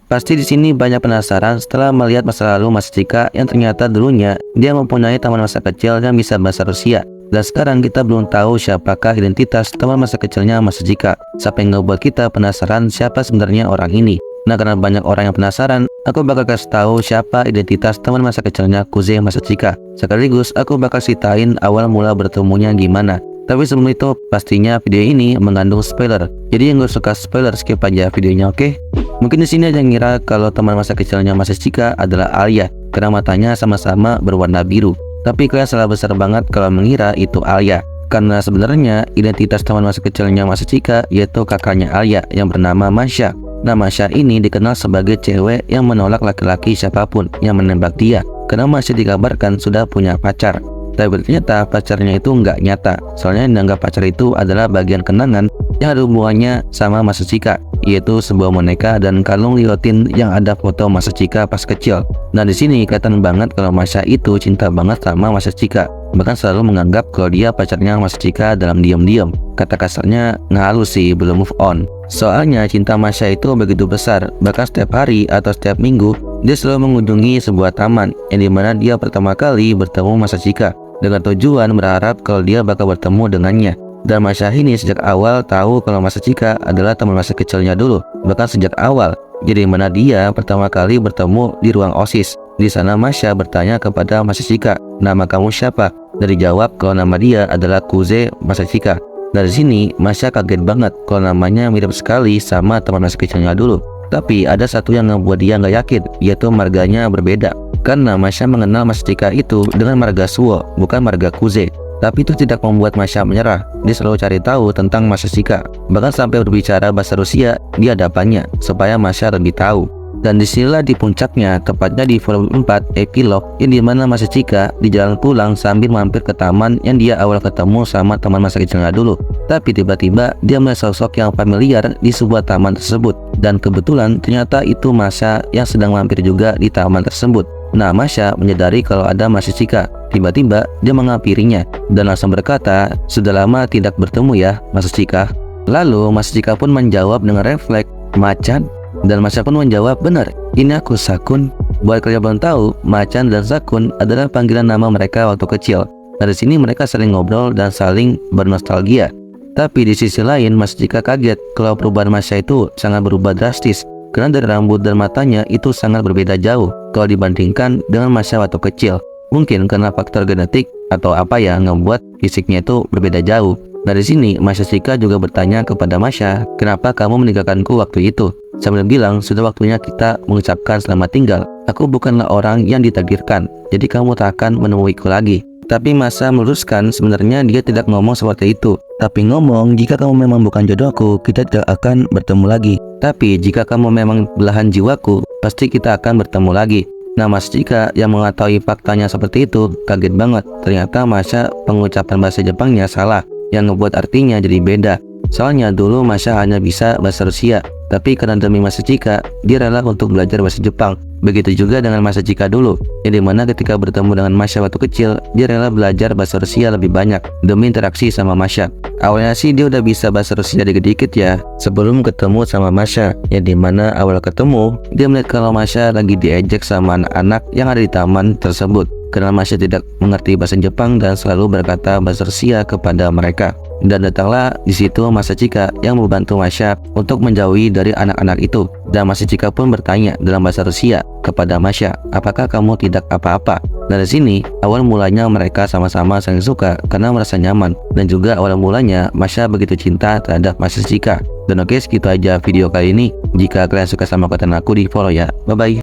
Pasti di sini banyak penasaran setelah melihat masa lalu Mas Chika yang ternyata dulunya dia mempunyai teman masa kecil yang bisa bahasa Rusia. Dan sekarang kita belum tahu siapakah identitas teman masa kecilnya Mas Chika, sampai ngebuat kita penasaran siapa sebenarnya orang ini. Nah, karena banyak orang yang penasaran, aku bakal kasih tahu siapa identitas teman masa kecilnya Kuze Mas Chika. Sekaligus aku bakal ceritain awal mula bertemunya gimana. Tapi sebelum itu, pastinya video ini mengandung spoiler. Jadi yang gak suka spoiler skip aja videonya, oke? Mungkin di sini ada yang ngira kalau teman masa kecilnya Mas Chika adalah Alia, karena matanya sama-sama berwarna biru. Tapi kalian salah besar banget kalau mengira itu Alia. Karena sebenarnya identitas teman masa kecilnya Mas Chika yaitu kakaknya Alia yang bernama Masha. Nah, Masha ini dikenal sebagai cewek yang menolak laki-laki siapapun yang menembak dia, karena Masha dikabarkan sudah punya pacar. Tapi ternyata pacarnya itu nggak nyata, soalnya yang dianggap pacar itu adalah bagian kenangan yang ada hubungannya sama Mas Chika, yaitu sebuah boneka dan kalung liotin yang ada foto Mas Chika pas kecil. Nah, di sini kelihatan banget kalau Masha itu cinta banget sama Mas Chika, bahkan selalu menganggap kalau dia pacarnya Mas Chika dalam diam-diam. Kata kasarnya ngehalus sih, belum move on. Soalnya cinta Masha itu begitu besar, bahkan setiap hari atau setiap minggu dia selalu mengunjungi sebuah taman yang dimana dia pertama kali bertemu Mas Chika, dengan tujuan berharap kalau dia bakal bertemu dengannya. Dan Masha ini sejak awal tahu kalau Mas Chika adalah teman masa kecilnya dulu, bahkan sejak awal. Jadi mana dia pertama kali bertemu di ruang OSIS. Di sana Masha bertanya kepada Mas Chika, "Nama kamu siapa?" Dan dijawab kalau nama dia adalah Kuze Mas Chika. Dari sini Masha kaget banget kalau namanya mirip sekali sama teman masa kecilnya dulu. Tapi ada satu yang ngebuat dia nggak yakin, yaitu marganya berbeda. Karena Masha mengenal Mas Chika itu dengan marga Suo, bukan marga Kuze. Tapi itu tidak membuat Masha menyerah. Dia selalu cari tahu tentang Mas Chika, bahkan sampai berbicara bahasa Rusia di hadapannya supaya Masha lebih tahu. Dan disinilah di puncaknya, tepatnya di volume 4 epilog, yang dimana Mas Chika di jalan pulang sambil mampir ke taman yang dia awal ketemu sama teman masa kecilnya dulu. Tapi tiba-tiba dia melihat sosok yang familiar di sebuah taman tersebut. Dan kebetulan ternyata itu Masha yang sedang mampir juga di taman tersebut. Nah, Masha menyadari kalau ada Mas Chika. Tiba-tiba dia menghampirinya dan langsung berkata, "Sudah lama tidak bertemu ya, Mas Chika." Lalu Mas Chika pun menjawab dengan refleks, "Macan?" Dan Masha pun menjawab, "Benar, ini aku, Sakun." Buat kalian belum tahu, Macan dan Sakun adalah panggilan nama mereka waktu kecil. Dari sini mereka saling ngobrol dan saling bernostalgia. Tapi di sisi lain, Mas Chika kaget kalau perubahan Masha itu sangat berubah drastis. Karena dari rambut dan matanya itu sangat berbeda jauh kalau dibandingkan dengan Masha waktu kecil. Mungkin karena faktor genetik atau apa ya ngebuat fisiknya itu berbeda jauh. Dari sini Mas Chika juga bertanya kepada Masha, "Kenapa kamu meninggalkanku waktu itu?" Sambil bilang, "Sudah waktunya kita mengucapkan selamat tinggal. Aku bukanlah orang yang ditakdirkan, jadi kamu tak akan menemuiku lagi." Tapi Masha meluruskan sebenarnya dia tidak ngomong seperti itu. Tapi ngomong, "Jika kamu memang bukan jodohku, kita tidak akan bertemu lagi. Tapi jika kamu memang belahan jiwaku, pasti kita akan bertemu lagi." Nah, Mas Chika yang mengetahui faktanya seperti itu kaget banget. Ternyata Masha pengucapan bahasa Jepangnya salah, yang ngebuat artinya jadi beda. Soalnya dulu Masha hanya bisa bahasa Rusia, tapi karena demi Mas Chika, dia rela untuk belajar bahasa Jepang. Begitu juga dengan Mas Chika dulu, yang dimana ketika bertemu dengan Masha waktu kecil, dia rela belajar bahasa Rusia lebih banyak demi interaksi sama Masha. Awalnya sih dia udah bisa bahasa Rusia dikit-dikit ya, sebelum ketemu sama Masha, yang dimana awal ketemu, dia melihat kalau Masha lagi diejek sama anak-anak yang ada di taman tersebut. Karena Masha tidak mengerti bahasa Jepang dan selalu berkata bahasa Rusia kepada mereka. Dan datanglah di situ Mas Chika yang membantu Masha untuk menjauhi dari anak-anak itu. Dan Mas Chika pun bertanya dalam bahasa Rusia kepada Masha, "Apakah kamu tidak apa-apa?" Dari sini awal mulanya mereka sama-sama saling suka karena merasa nyaman. Dan juga awal mulanya Masha begitu cinta terhadap Mas Chika. Dan oke, segitu aja video kali ini. Jika kalian suka sama konten aku, di follow ya. Bye bye.